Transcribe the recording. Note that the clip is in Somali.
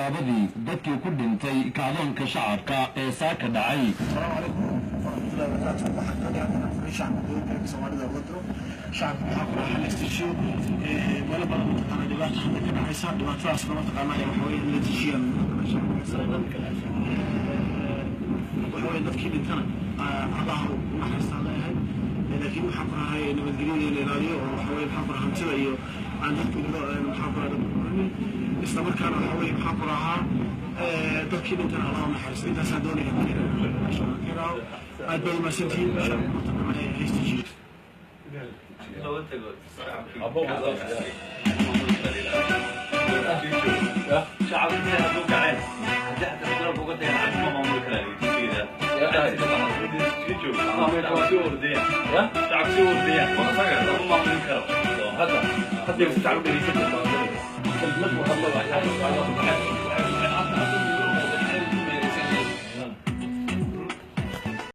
qaraabadii dadkii ku dhintay kacdoonka shacabka ee saaka dhacay. السلام عليكم ورحمة الله وبركاته. waxaan ka dhiganaynaa furay shacabka gobolka Soomaalida wadro shacabka waxaa ku dhaxal istishiyo meelo badan mataqaana dhibaato hadda ka dhacaysa dhibaatadaas lama taqaana waxa weeye in la tishiyo waxa weeye dadkii dhintana Allah u naxariistaa leeyahay laakiin waxaan farahay nabadgelyada la ilaaliyo oo waxa weeye waxaan farahay hantida iyo aan dadka waxaan farahay isla markaana waxa weeye waxaan farahaa dadkii dhintana Allah u naxariisto intaasaa doonaya aad bay umahadsantihiin haystijiyo هذا